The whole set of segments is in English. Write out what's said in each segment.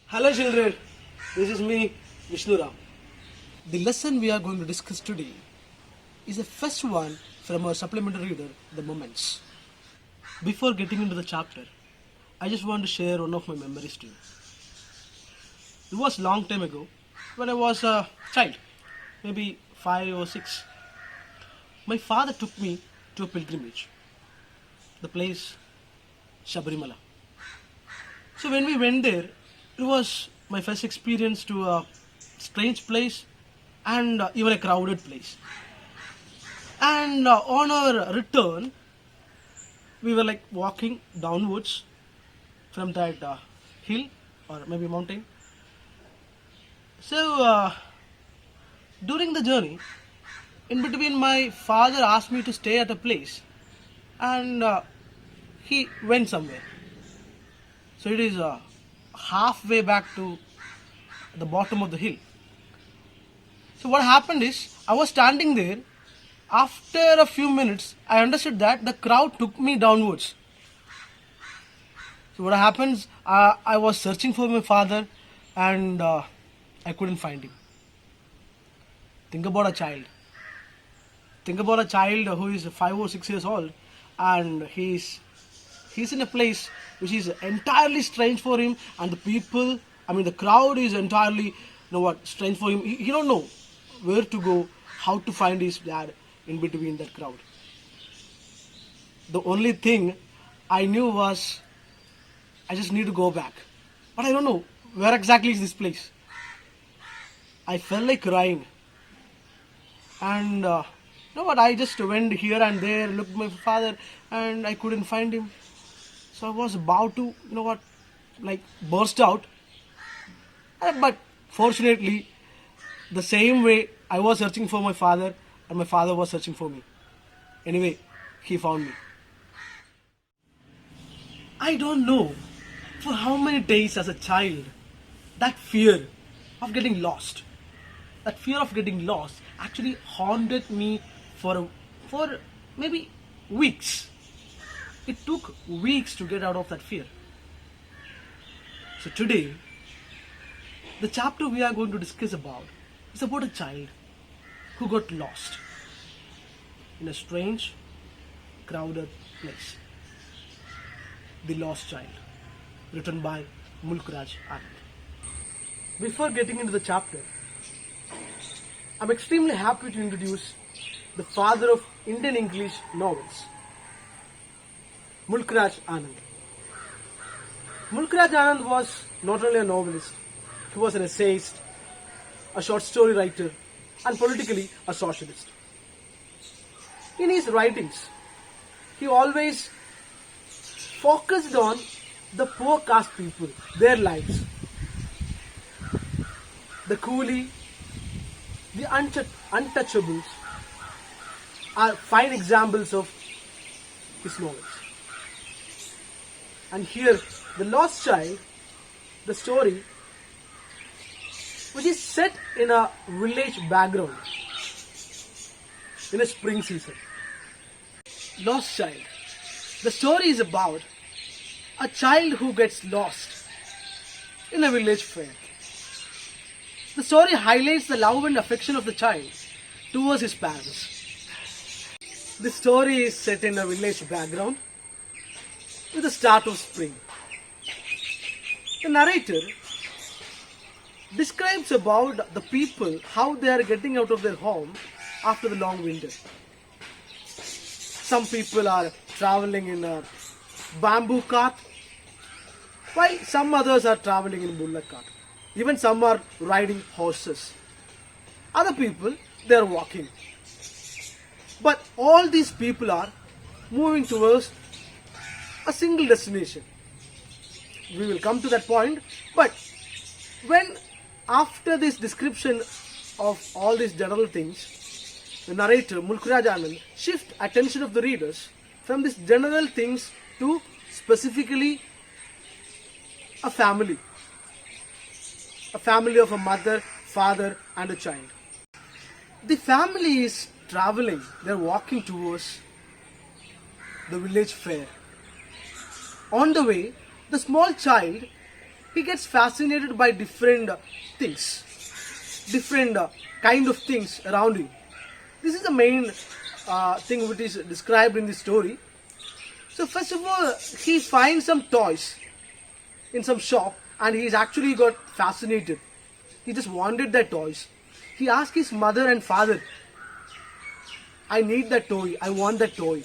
Hello children, this is me, Vishnu Ram. The lesson we are going to discuss today is the first one from our supplementary reader, The Moments. Before getting into the chapter, I just want to share one of my memories to you. It was long time ago when I was a child, maybe 5 or 6. My father took me to a pilgrimage, the place Shabarimala. So when we went there, it was my first experience to a strange place and even a crowded place. And on our return, we were like walking downwards from that hill or maybe mountain. So during the journey, in between, my father asked me to stay at a place, and he went somewhere. So it is halfway back to the bottom of the hill. So what happened is, I was standing there. After a few minutes, I understood that the crowd took me downwards. So what happens? I was searching for my father, and I couldn't find him. Think about a child. Think about a child who is 5 or 6 years old, and he's in a place which is entirely strange for him, and the crowd is entirely, strange for him. He don't know where to go, how to find his dad in between that crowd. The only thing I knew was I just need to go back, but I don't know where exactly is this place. I felt like crying, and I just went here and there, looked at my father, and I couldn't find him. So I was about to, burst out. But fortunately, the same way I was searching for my father, and my father was searching for me. Anyway, he found me. I don't know for how many days as a child that fear of getting lost, actually haunted me for maybe weeks. It took weeks to get out of that fear. So today, the chapter we are going to discuss about is about a child who got lost in a strange, crowded place. The Lost Child, written by Mulk Raj Anand. Before getting into the chapter, I'm extremely happy to introduce the father of Indian English novels, Mulk Raj Anand. Mulk Raj Anand was not only a novelist, he was an essayist, a short story writer, and politically a socialist. In his writings, he always focused on the poor caste people, their lives. The coolie, the untouchables are fine examples of his novels. And here, The Lost Child, the story, which is set in a village background in a spring season. Lost Child. The story is about a child who gets lost in a village fair. The story highlights the love and affection of the child towards his parents. The story is set in a village background with the start of spring. The narrator describes about the people, how they are getting out of their home after the long winter. Some people are traveling in a bamboo cart, while some others are traveling in bullock cart. Even some are riding horses. Other people, they are walking. But all these people are moving towards a single destination. We will come to that point, but when after this description of all these general things, the narrator Mulk Raj Anand shifts attention of the readers from these general things to specifically a family of a mother, father, and a child. The family is traveling, they're walking towards the village fair. On the way, the small child he gets fascinated by different things, different kind of things around him. This is the main thing which is described in the story. So first of all, he finds some toys in some shop and he's actually got fascinated. He just wanted that toys. He asked his mother and father, I need that toy, I want that toy.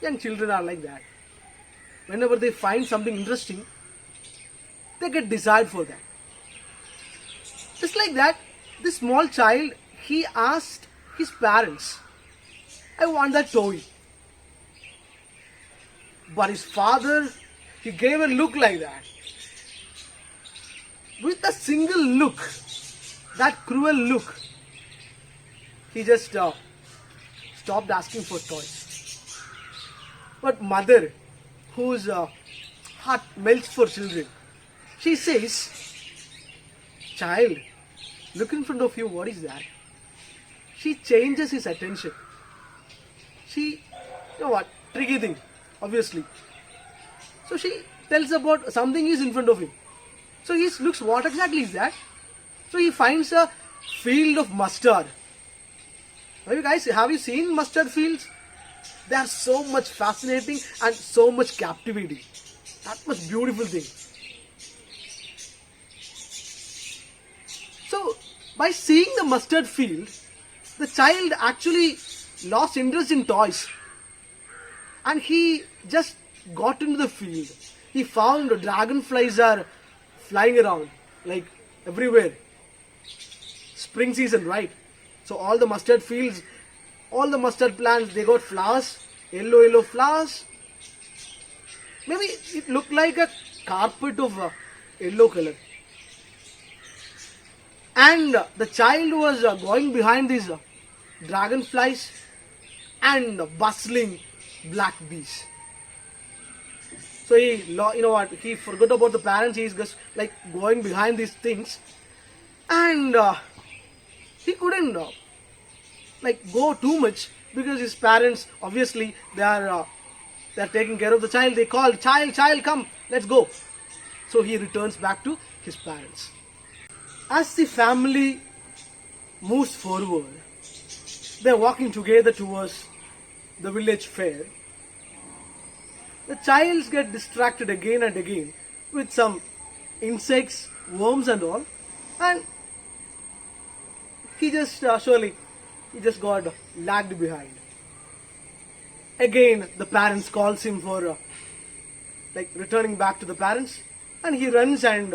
Young children are like that. Whenever they find something interesting, they get desired for that. Just like that, this small child, he asked his parents, I want that toy. But his father, he gave a look like that. With a single look, that cruel look, he just stopped asking for toys. But mother, whose heart melts for children, she says, child, look in front of you, what is that? She changes his attention. She, you know what, tricky thing, obviously. So she tells about something is in front of him. So he looks, what exactly is that? So he finds a field of mustard. Have you seen mustard fields? They are so much fascinating and so much captivating. That much beautiful thing. So by seeing the mustard field, the child actually lost interest in toys. And he just got into the field. He found dragonflies are flying around like everywhere. Spring season, right? So all the mustard fields, all the mustard plants, they got flowers, yellow flowers. Maybe it looked like a carpet of yellow color. And the child was going behind these dragonflies and bustling black bees. So he forgot about the parents. He's just like going behind these things, and he couldn't go too much because his parents, obviously, they're taking care of the child. They call, child, come, let's go. So he returns back to his parents. As the family moves forward, they're walking together towards the village fair. The child get distracted again and again with some insects, worms and all, and he just got lagged behind. Again, the parents calls him for returning back to the parents, and he runs and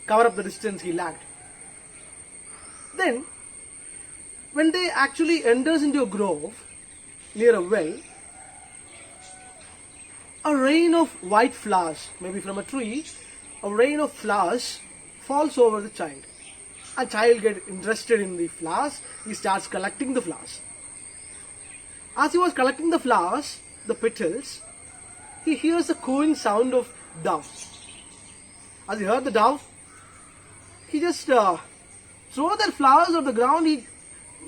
cover up the distance he lagged. Then, when they actually enters into a grove near a well, a rain of white flowers, maybe from a tree, a rain of flowers falls over the child. A child gets interested in the flowers. He starts collecting the flowers. As he was collecting the flowers, the petals, he hears the cooing sound of dove. As he heard the dove, he just throw that flowers on the ground. He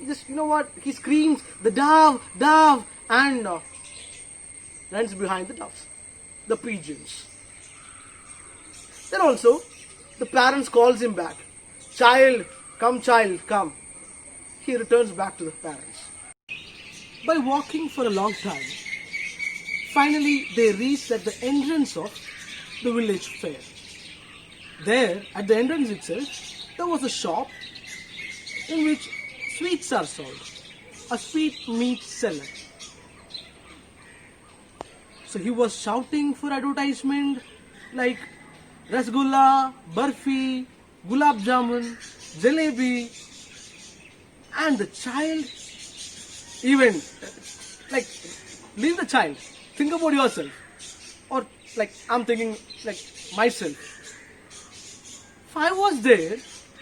just, he screams, the dove, dove, and runs behind the doves, the pigeons. Then also, the parents calls him back. Child, come. He returns back to the parents. By walking for a long time, finally they reached at the entrance of the village fair. There, at the entrance itself, there was a shop in which sweets are sold. A sweet meat seller. So he was shouting for advertisement like Rasgulla, Barfi, Gulab Jamun, Jalebi, and the child even leave the child. Think about yourself. Or I'm thinking myself. If I was there,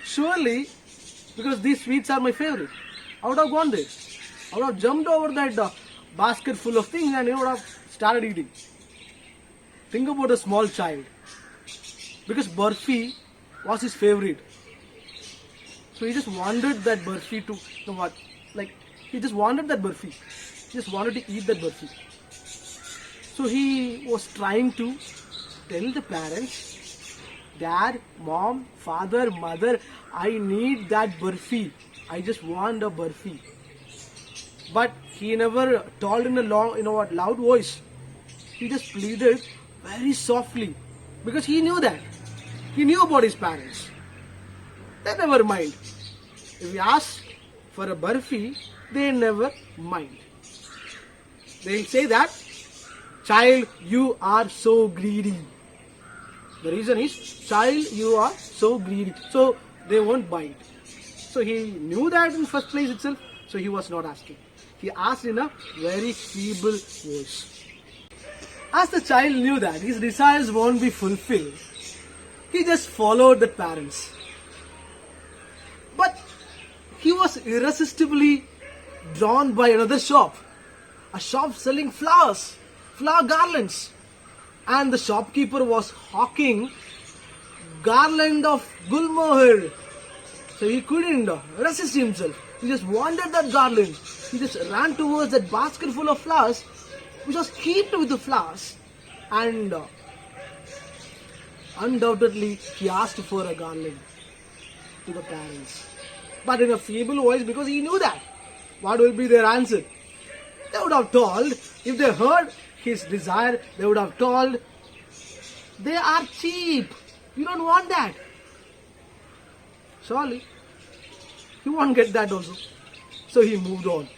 surely, because these sweets are my favorite, I would have gone there. I would have jumped over that basket full of things and would have started eating. Think about a small child. Because Barfi was his favorite. So he just wanted that Barfi to, he just wanted that Barfi. He just wanted to eat that Barfi. So he was trying to tell the parents Dad, Mom, Father, Mother, I need that burfi. I just want a burfi. But he never told in a loud voice. He just pleaded very softly because he knew that. He knew about his parents. They never mind. If he asks for a burfi, they never mind. They'll say that, child, you are so greedy. The reason is, child, you are so greedy. So they won't buy it. So he knew that in first place itself, so he was not asking. He asked in a very feeble voice. As the child knew that his desires won't be fulfilled, he just followed the parents. But he was irresistibly drawn by another shop. A shop selling flowers, flower garlands. And the shopkeeper was hawking garland of gulmohar. So he couldn't resist himself. He just wanted that garland. He just ran towards that basket full of flowers, which was heaped with the flowers. And undoubtedly, he asked for a garland to the parents. But in a feeble voice, because he knew that. What will be their answer? They would have told, if they heard his desire, they would have told, they are cheap. You don't want that. Surely, he won't get that also. So he moved on.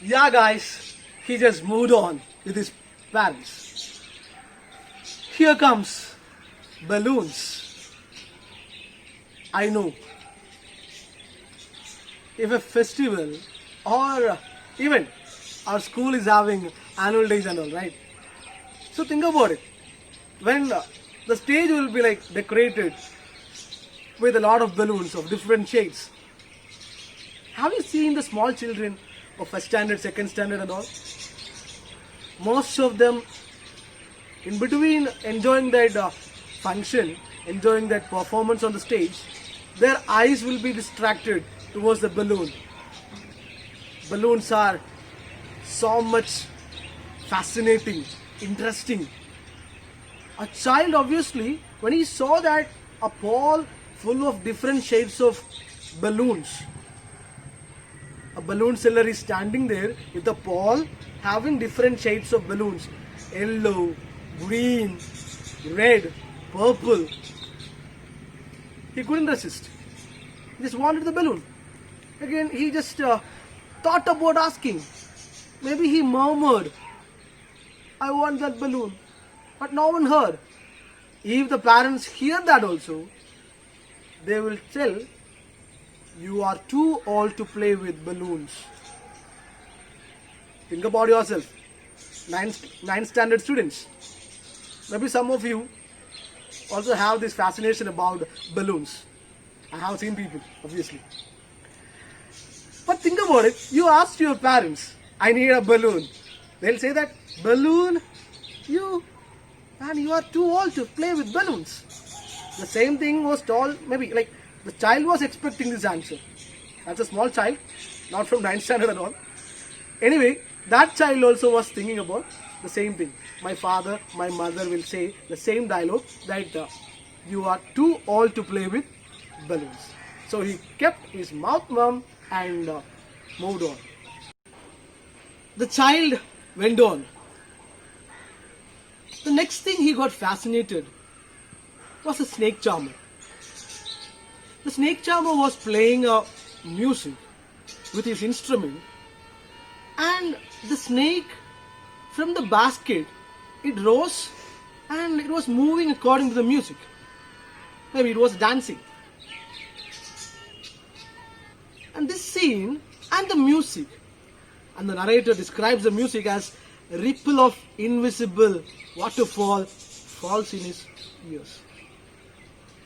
Yeah, guys, he just moved on with his parents. Here comes balloons. I know. If a festival or even our school is having annual days and all, right? So think about it. When the stage will be like decorated with a lot of balloons of different shades. Have you seen the small children of first standard, second standard and all? Most of them, in between enjoying that function, enjoying that performance on the stage, their eyes will be distracted towards the balloon. Balloons are so much fascinating, interesting. A child, obviously, when he saw that a ball full of different shades of balloons, a balloon seller is standing there with a ball having different shades of balloons, yellow, green, red, purple. He couldn't resist. He just wanted the balloon. Again, he just thought about asking. Maybe he murmured, I want that balloon. But no one heard. If the parents hear that also, they will tell, you are too old to play with balloons. Think about yourself. Ninth standard students. Maybe some of you also have this fascination about balloons. I have seen people, obviously. But think about it. You asked your parents, I need a balloon. They'll say that, balloon? You are too old to play with balloons. The same thing was told, maybe like the child was expecting this answer. That's a small child, not from 9th standard at all. Anyway, that child also was thinking about the same thing. My father, my mother will say the same dialogue that you are too old to play with balloons. So he kept his mouth mum and moved on. The child went on. The next thing he got fascinated was a snake charmer. The snake charmer was playing music with his instrument, and the snake from the basket, it rose and it was moving according to the music. Maybe it was dancing. And this scene and the music, and the narrator describes the music as a ripple of invisible waterfall falls in his ears.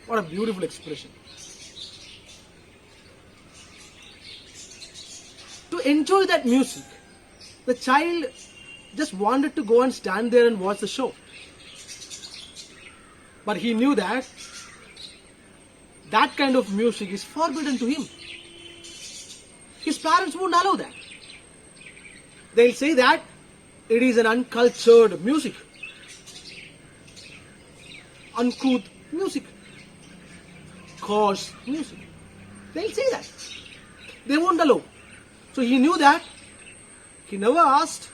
What a beautiful expression. To enjoy that music, the child just wanted to go and stand there and watch the show. But he knew that that kind of music is forbidden to him. His parents won't allow that. They'll say that it is an uncultured music, uncouth music. Cause music. They'll say that. They won't allow. So he knew that. He never asked.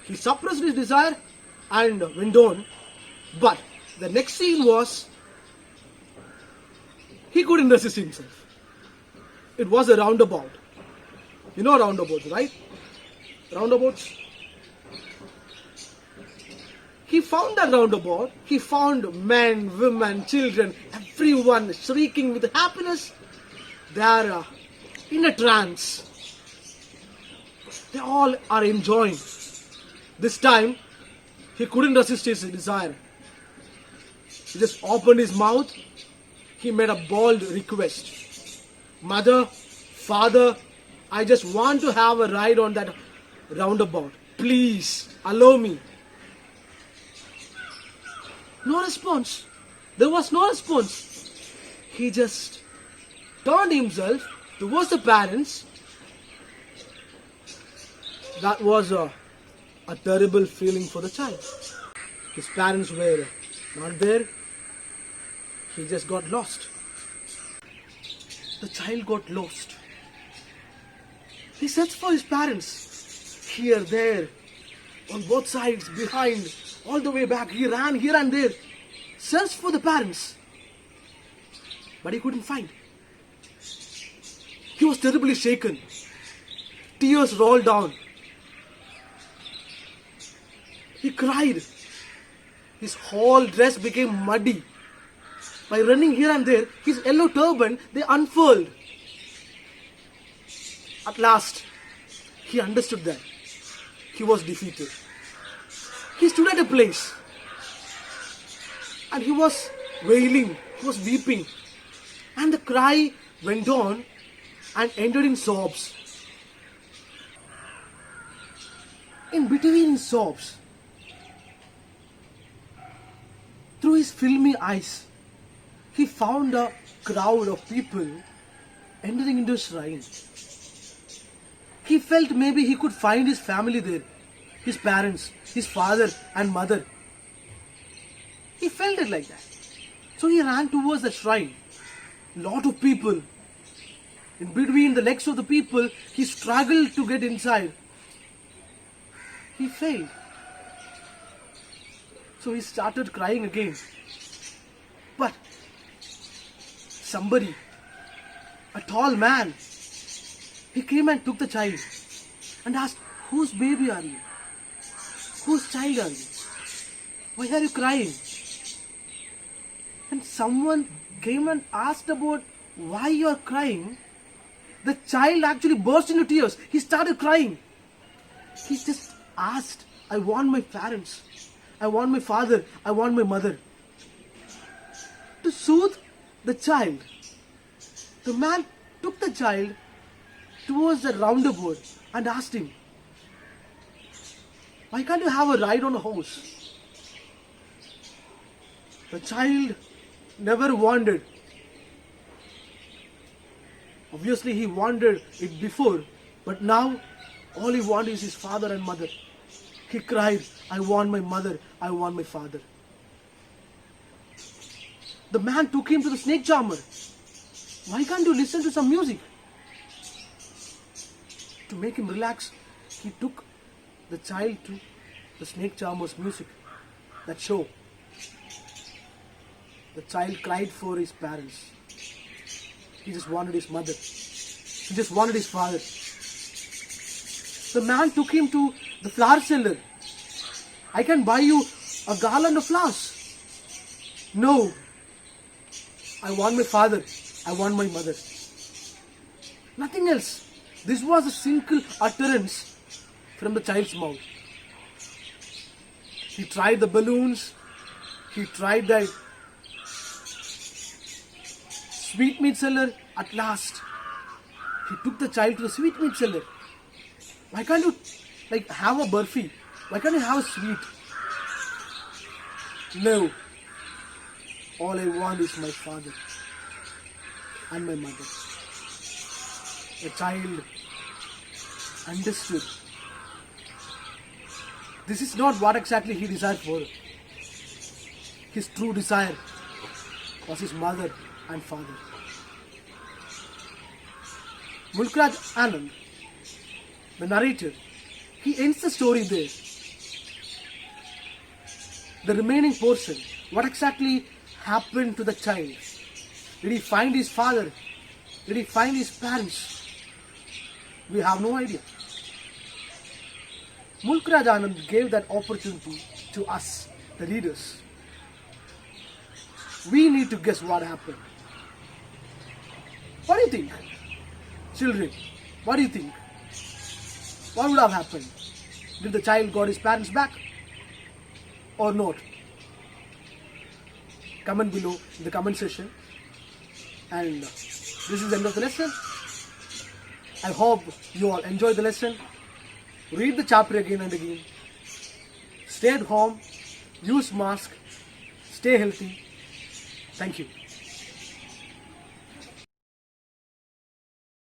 He suppressed his desire and went on. But the next scene was he couldn't resist himself. It was a roundabout. You know roundabouts, right? Roundabouts. He found that roundabout. He found men, women, children, everyone shrieking with happiness. They are in a trance. They all are enjoying. This time, he couldn't resist his desire. He just opened his mouth. He made a bold request. Mother, father, I just want to have a ride on that roundabout. Please, allow me. No response. There was no response. He just turned himself towards the parents. That was a terrible feeling for the child. His parents were not there. He just got lost. The child got lost. He searched for his parents. Here, there, on both sides, behind, all the way back. He ran here and there. Searched for the parents. But he couldn't find. He was terribly shaken. Tears rolled down. He cried. His whole dress became muddy. By running here and there, his yellow turban, they unfurled. At last, he understood that he was defeated. He stood at a place and he was wailing, he was weeping. And the cry went on and ended in sobs. In between sobs, through his filmy eyes, he found a crowd of people entering into a shrine. He felt maybe he could find his family there, his parents, his father and mother. He felt it like that. So he ran towards the shrine. Lot of people. In between the legs of the people, he struggled to get inside. He failed. So he started crying again. But somebody, a tall man, he came and took the child and asked, "Whose baby are you? Whose child are you? Why are you crying?" And someone came and asked about why you are crying. The child actually burst into tears. He started crying. He just asked, "I want my parents. I want my father. I want my mother." To soothe the child, the man took the child towards the roundabout and asked him, "Why can't you have a ride on a horse?" The child never wanted. Obviously he wanted it before, but now all he wanted is his father and mother. He cried, "I want my mother, I want my father." The man took him to the snake charmer. "Why can't you listen to some music?" To make him relax, he took the child to the snake charmer's music, that show. The child cried for his parents. He just wanted his mother. He just wanted his father. The man took him to the flower seller. "I can buy you a garland of flowers." "No. I want my father. I want my mother." Nothing else. This was a single utterance from the child's mouth. He tried the balloons. He tried the sweetmeat seller. At last, he took the child to the sweetmeat seller. "Why can't you have a burfi? Why can't you have a sweet?" "No. All I want is my father and my mother." The child understood. This is not what exactly he desired for. His true desire was his mother and father. Mulkraj Anand, the narrator, he ends the story there. The remaining portion, what exactly happened to the child? Did he find his father? Did he find his parents? We have no idea. Mulkraj Anand gave that opportunity to us, the readers. We need to guess what happened. What do you think? Children, what do you think? What would have happened? Did the child got his parents back? Or not? Comment below in the comment section. And this is the end of the lesson. I hope you all enjoy the lesson. Read the chapter again and again. Stay at home. Use mask. Stay healthy. Thank you.